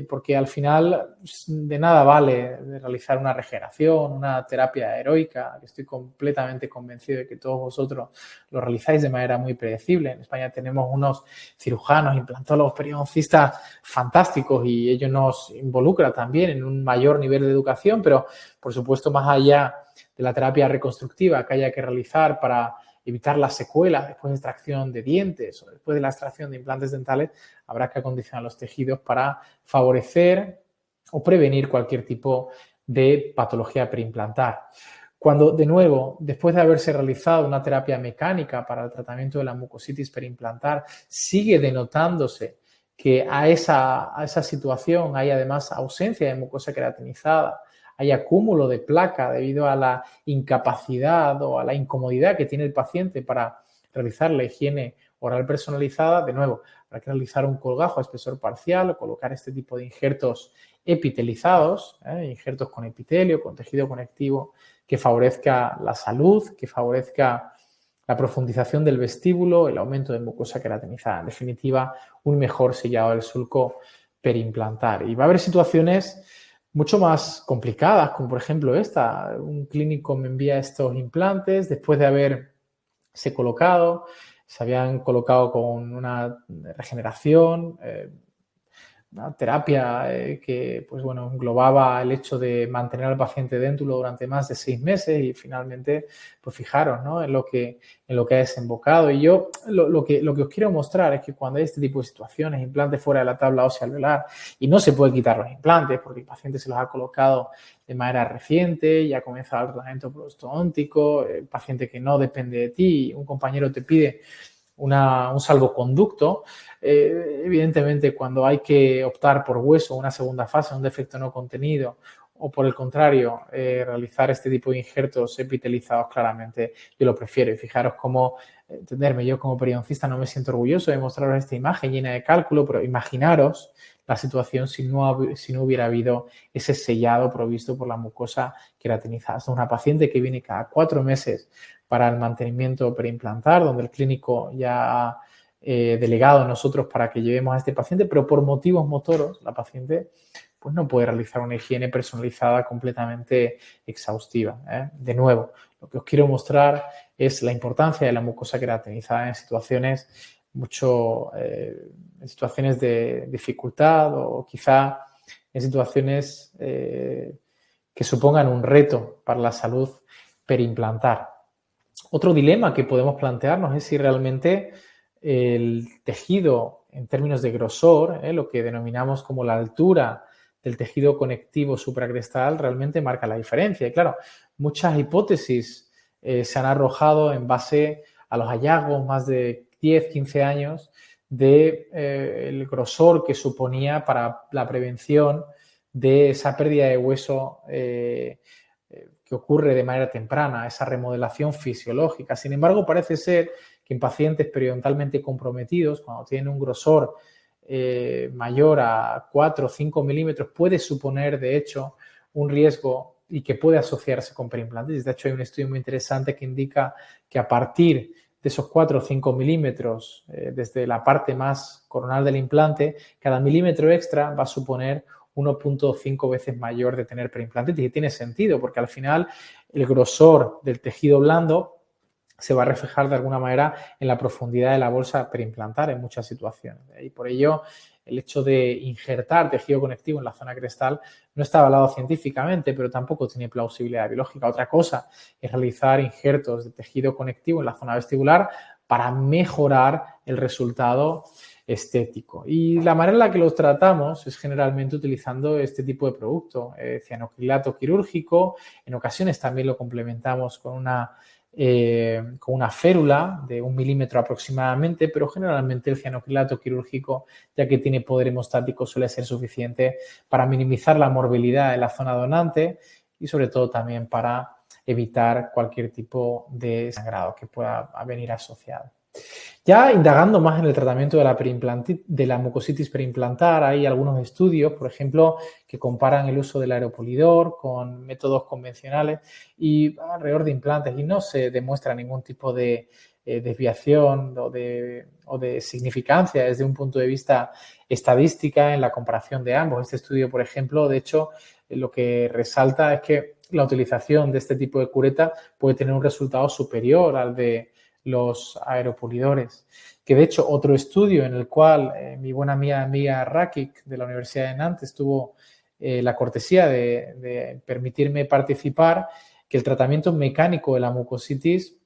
Porque al final de nada vale realizar una regeneración, una terapia heroica, que estoy completamente convencido de que todos vosotros lo realizáis de manera muy predecible. En España tenemos unos cirujanos, implantólogos, periodoncistas fantásticos y ello nos involucra también en un mayor nivel de educación, pero por supuesto más allá de la terapia reconstructiva que haya que realizar para evitar las secuelas después de extracción de dientes o después de la extracción de implantes dentales, habrá que acondicionar los tejidos para favorecer o prevenir cualquier tipo de patología periimplantar. Cuando, de nuevo, después de haberse realizado una terapia mecánica para el tratamiento de la mucositis periimplantar, sigue denotándose que a esa situación hay además ausencia de mucosa queratinizada, hay acúmulo de placa debido a la incapacidad o a la incomodidad que tiene el paciente para realizar la higiene oral personalizada, de nuevo, habrá que realizar un colgajo a espesor parcial o colocar este tipo de injertos epitelizados, injertos con epitelio, con tejido conectivo, que favorezca la salud, que favorezca la profundización del vestíbulo, el aumento de mucosa queratinizada. En definitiva, un mejor sellado del sulco periimplantar. Y va a haber situaciones mucho más complicadas, como por ejemplo esta. Un clínico me envía estos implantes después de haberse colocado, se habían colocado con una regeneración, una terapia que pues bueno, englobaba el hecho de mantener al paciente dentro durante más de 6 meses y finalmente, pues fijaros, ¿no? en lo que ha desembocado. Y yo lo que os quiero mostrar es que cuando hay este tipo de situaciones, implantes fuera de la tabla ósea alveolar y no se puede quitar los implantes porque el paciente se los ha colocado de manera reciente, ya comienza el tratamiento prostodóntico, el paciente que no depende de ti, un compañero te pide un salvoconducto, evidentemente cuando hay que optar por hueso, una segunda fase, un defecto no contenido o por el contrario realizar este tipo de injertos epitelizados, claramente yo lo prefiero. Y fijaros cómo, entenderme, yo como periodoncista no me siento orgulloso de mostraros esta imagen llena de cálculo, pero imaginaros la situación si no hubiera habido ese sellado provisto por la mucosa queratinizada. Esta es una paciente que viene cada 4 meses para el mantenimiento periimplantar, donde el clínico ya ha delegado a nosotros para que llevemos a este paciente, pero por motivos motoros la paciente pues no puede realizar una higiene personalizada completamente exhaustiva. De nuevo, lo que os quiero mostrar es la importancia de la mucosa queratinizada en situaciones en situaciones de dificultad o quizá en situaciones que supongan un reto para la salud periimplantar. Otro dilema que podemos plantearnos es si realmente el tejido en términos de grosor, lo que denominamos como la altura del tejido conectivo supracrestal, realmente marca la diferencia. Y claro, muchas hipótesis se han arrojado en base a los hallazgos más de 10, 15 años del grosor que suponía para la prevención de esa pérdida de hueso que ocurre de manera temprana, esa remodelación fisiológica. Sin embargo, parece ser que en pacientes periodontalmente comprometidos, cuando tienen un grosor mayor a 4 o 5 milímetros, puede suponer, de hecho, un riesgo y que puede asociarse con periimplantitis. De hecho, hay un estudio muy interesante que indica que a partir de esos 4 o 5 milímetros, desde la parte más coronal del implante, cada milímetro extra va a suponer 1.5 veces mayor de tener periimplantitis. Y tiene sentido porque al final el grosor del tejido blando se va a reflejar de alguna manera en la profundidad de la bolsa periimplantar en muchas situaciones. Y por ello, el hecho de injertar tejido conectivo en la zona crestal no está avalado científicamente, pero tampoco tiene plausibilidad biológica. Otra cosa es realizar injertos de tejido conectivo en la zona vestibular para mejorar el resultado estético. Y la manera en la que los tratamos es generalmente utilizando este tipo de producto, cianocrilato quirúrgico. En ocasiones también lo complementamos con una férula de 1 milímetro aproximadamente, pero generalmente el cianocrilato quirúrgico, ya que tiene poder hemostático, suele ser suficiente para minimizar la morbilidad en la zona donante y sobre todo también para evitar cualquier tipo de sangrado que pueda venir asociado. Ya indagando más en el tratamiento de la mucositis periimplantar, hay algunos estudios, por ejemplo, que comparan el uso del aeropolidor con métodos convencionales y alrededor de implantes y no se demuestra ningún tipo de desviación o de significancia desde un punto de vista estadística en la comparación de ambos. Este estudio, por ejemplo, de hecho, lo que resalta es que la utilización de este tipo de cureta puede tener un resultado superior al de los aeropolidores. Que de hecho otro estudio en el cual mi buena amiga Rakic de la Universidad de Nantes tuvo la cortesía de permitirme participar, que el tratamiento mecánico de la mucositis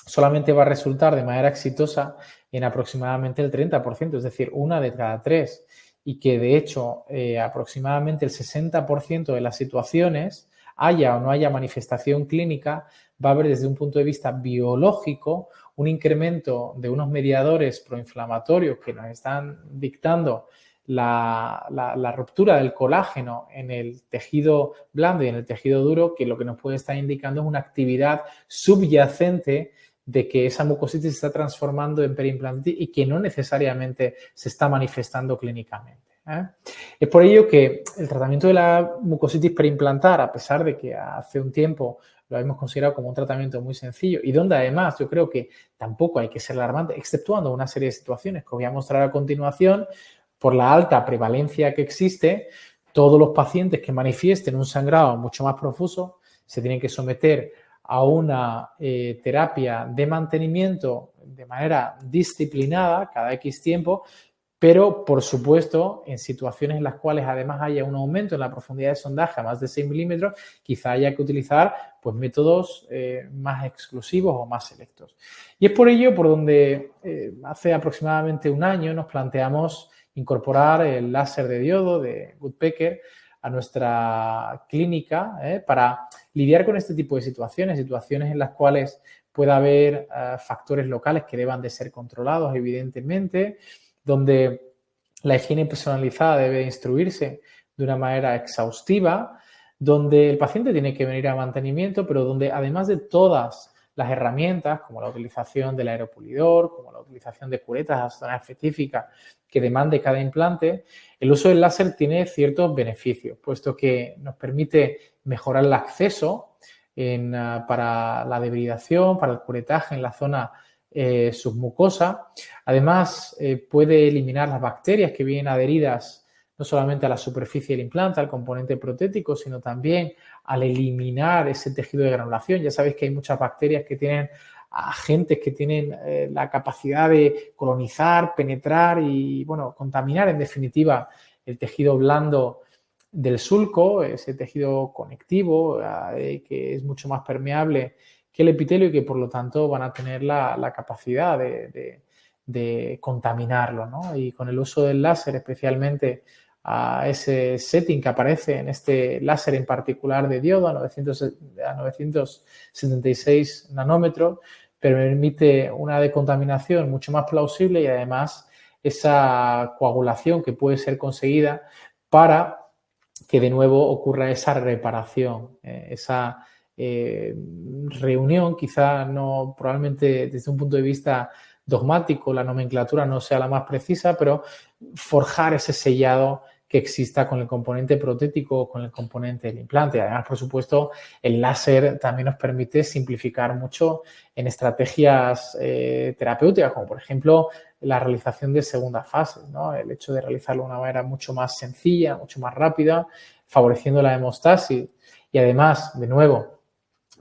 solamente va a resultar de manera exitosa en aproximadamente el 30%, es decir, 1 de cada 3, y que de hecho aproximadamente el 60% de las situaciones, haya o no haya manifestación clínica, va a haber desde un punto de vista biológico un incremento de unos mediadores proinflamatorios que nos están dictando la ruptura del colágeno en el tejido blando y en el tejido duro, que lo que nos puede estar indicando es una actividad subyacente de que esa mucositis se está transformando en periimplantitis y que no necesariamente se está manifestando clínicamente. Es por ello que el tratamiento de la mucositis periimplantar, a pesar de que hace un tiempo lo hemos considerado como un tratamiento muy sencillo y donde además yo creo que tampoco hay que ser alarmante, exceptuando una serie de situaciones que os voy a mostrar a continuación, por la alta prevalencia que existe, todos los pacientes que manifiesten un sangrado mucho más profuso se tienen que someter a una terapia de mantenimiento de manera disciplinada cada X tiempo, pero, por supuesto, en situaciones en las cuales además haya un aumento en la profundidad de sondaje a más de 6 milímetros, quizá haya que utilizar pues, métodos más exclusivos o más selectos. Y es por ello por donde hace aproximadamente un año nos planteamos incorporar el láser de diodo de Woodpecker a nuestra clínica para lidiar con este tipo de situaciones en las cuales pueda haber factores locales que deban de ser controlados, evidentemente, donde la higiene personalizada debe instruirse de una manera exhaustiva, donde el paciente tiene que venir a mantenimiento, pero donde además de todas las herramientas, como la utilización del aeropulidor, como la utilización de curetas a zona específica que demande cada implante, el uso del láser tiene ciertos beneficios, puesto que nos permite mejorar el acceso para la debridación, para el curetaje en la zona submucosa. Además, puede eliminar las bacterias que vienen adheridas no solamente a la superficie del implante, al componente protético, sino también al eliminar ese tejido de granulación. Ya sabéis que hay muchas bacterias que tienen agentes que tienen la capacidad de colonizar, penetrar y, bueno, contaminar en definitiva el tejido blando del sulco, ese tejido conectivo que es mucho más permeable que el epitelio y que por lo tanto van a tener la capacidad de contaminarlo, ¿no? Y con el uso del láser, especialmente a ese setting que aparece en este láser en particular de diodo a 976 nanómetros, permite una decontaminación mucho más plausible y además esa coagulación que puede ser conseguida para que de nuevo ocurra esa reparación, esa reunión, quizá no, probablemente desde un punto de vista dogmático, la nomenclatura no sea la más precisa, pero forjar ese sellado que exista con el componente protético o con el componente del implante. Además, por supuesto, el láser también nos permite simplificar mucho en estrategias terapéuticas, como por ejemplo la realización de segundas fases, ¿no? El hecho de realizarlo de una manera mucho más sencilla, mucho más rápida, favoreciendo la hemostasis y además, de nuevo,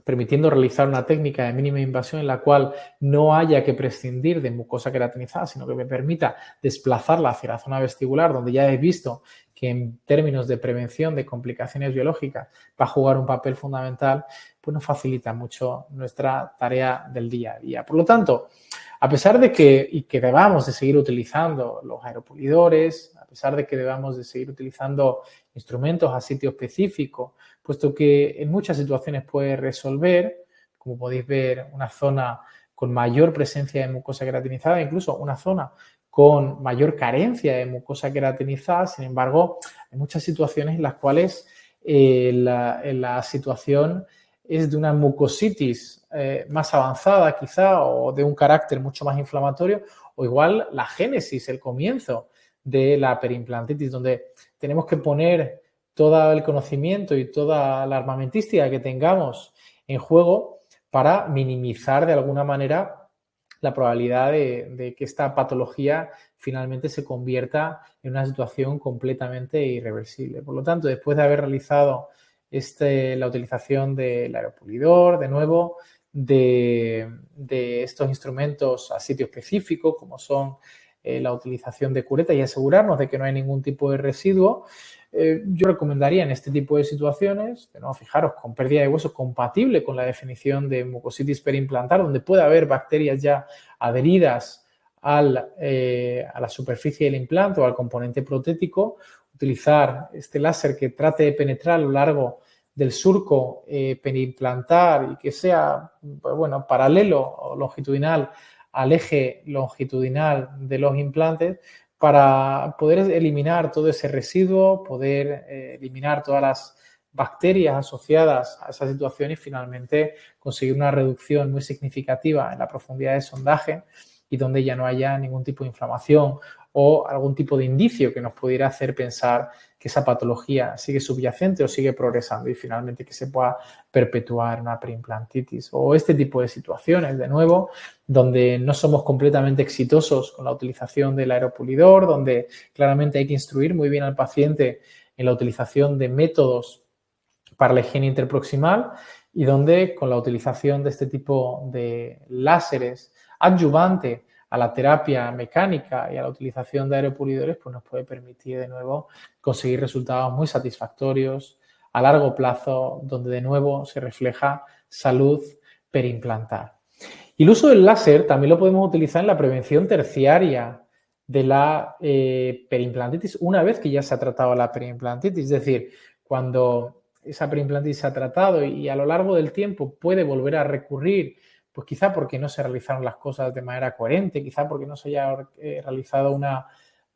permitiendo realizar una técnica de mínima invasión en la cual no haya que prescindir de mucosa queratinizada, sino que me permita desplazarla hacia la zona vestibular, donde ya he visto que en términos de prevención de complicaciones biológicas va a jugar un papel fundamental, pues nos facilita mucho nuestra tarea del día a día. Por lo tanto, a pesar de que debamos de seguir utilizando los aeropulidores, a pesar de que debamos de seguir utilizando instrumentos a sitio específico, puesto que en muchas situaciones puede resolver, como podéis ver, una zona con mayor presencia de mucosa queratinizada, incluso una zona con mayor carencia de mucosa queratinizada. Sin embargo, hay muchas situaciones en las cuales la situación es de una mucositis más avanzada quizá o de un carácter mucho más inflamatorio, o igual la génesis, el comienzo de la periimplantitis, donde tenemos que poner todo el conocimiento y toda la armamentística que tengamos en juego para minimizar de alguna manera la probabilidad de que esta patología finalmente se convierta en una situación completamente irreversible. Por lo tanto, después de haber realizado la utilización del aeropulidor, de nuevo, de estos instrumentos a sitio específico, como son la utilización de cureta y asegurarnos de que no hay ningún tipo de residuo, yo recomendaría en este tipo de situaciones, de nuevo, fijaros, con pérdida de hueso compatible con la definición de mucositis periimplantar, donde puede haber bacterias ya adheridas a la superficie del implante o al componente protético, utilizar este láser que trate de penetrar a lo largo del surco periimplantar y que sea, pues bueno, paralelo o longitudinal al eje longitudinal de los implantes, para poder eliminar todo ese residuo, poder eliminar todas las bacterias asociadas a esa situación y finalmente conseguir una reducción muy significativa en la profundidad de sondaje y donde ya no haya ningún tipo de inflamación o algún tipo de indicio que nos pudiera hacer pensar que esa patología sigue subyacente o sigue progresando y finalmente que se pueda perpetuar una periimplantitis o este tipo de situaciones, de nuevo, donde no somos completamente exitosos con la utilización del aeropulidor, donde claramente hay que instruir muy bien al paciente en la utilización de métodos para la higiene interproximal y donde con la utilización de este tipo de láseres adyuvante a la terapia mecánica y a la utilización de aeropulidores, pues nos puede permitir de nuevo conseguir resultados muy satisfactorios a largo plazo, donde de nuevo se refleja salud periimplantar. Y el uso del láser también lo podemos utilizar en la prevención terciaria de la periimplantitis una vez que ya se ha tratado la periimplantitis, es decir, cuando esa periimplantitis se ha tratado y a lo largo del tiempo puede volver a recurrir, pues quizá porque no se realizaron las cosas de manera coherente, quizá porque no se haya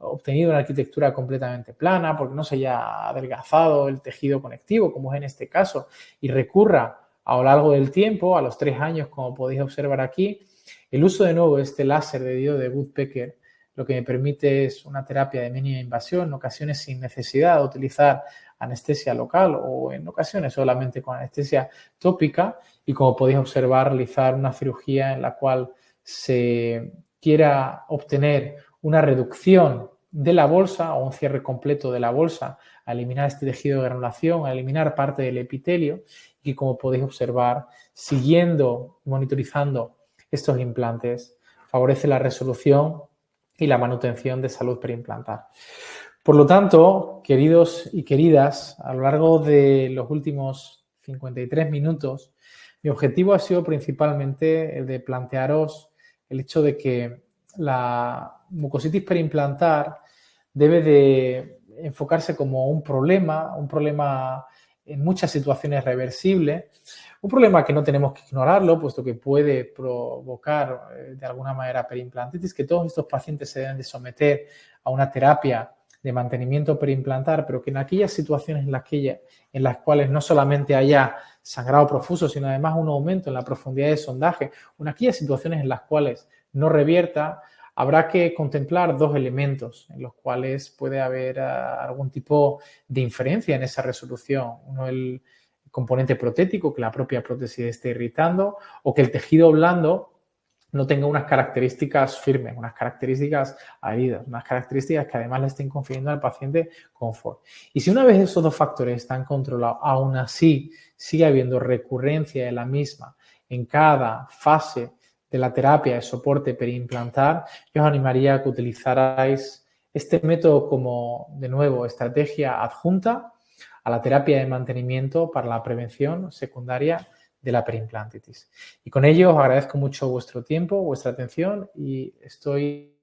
obtenido una arquitectura completamente plana, porque no se haya adelgazado el tejido conectivo, como es en este caso, y recurra a lo largo del tiempo, a los 3 años, como podéis observar aquí, el uso de nuevo de este láser de diodo de Woodpecker lo que me permite es una terapia de mínima invasión, en ocasiones sin necesidad de utilizar anestesia local o en ocasiones solamente con anestesia tópica y, como podéis observar, realizar una cirugía en la cual se quiera obtener una reducción de la bolsa o un cierre completo de la bolsa, a eliminar este tejido de granulación, a eliminar parte del epitelio y, como podéis observar, siguiendo y monitorizando estos implantes, favorece la resolución y la manutención de salud periimplantar. Por lo tanto, queridos y queridas, a lo largo de los últimos 53 minutos, mi objetivo ha sido principalmente el de plantearos el hecho de que la mucositis periimplantar debe de enfocarse como un problema en muchas situaciones reversible, un problema que no tenemos que ignorarlo, puesto que puede provocar de alguna manera periimplantitis, que todos estos pacientes se deben de someter a una terapia de mantenimiento periimplantar, pero que en aquellas situaciones en las cuales no solamente haya sangrado profuso, sino además un aumento en la profundidad de sondaje, o en aquellas situaciones en las cuales no revierta, habrá que contemplar dos elementos en los cuales puede haber algún tipo de inferencia en esa resolución. Uno, el componente protético, que la propia prótesis esté irritando, o que el tejido blando no tenga unas características firmes, unas características adheridas, unas características que además le estén confiriendo al paciente confort. Y si una vez esos dos factores están controlados, aún así sigue habiendo recurrencia de la misma en cada fase de la terapia de soporte periimplantar, yo os animaría a que utilizarais este método como, de nuevo, estrategia adjunta a la terapia de mantenimiento para la prevención secundaria de la periimplantitis. Y con ello os agradezco mucho vuestro tiempo, vuestra atención y estoy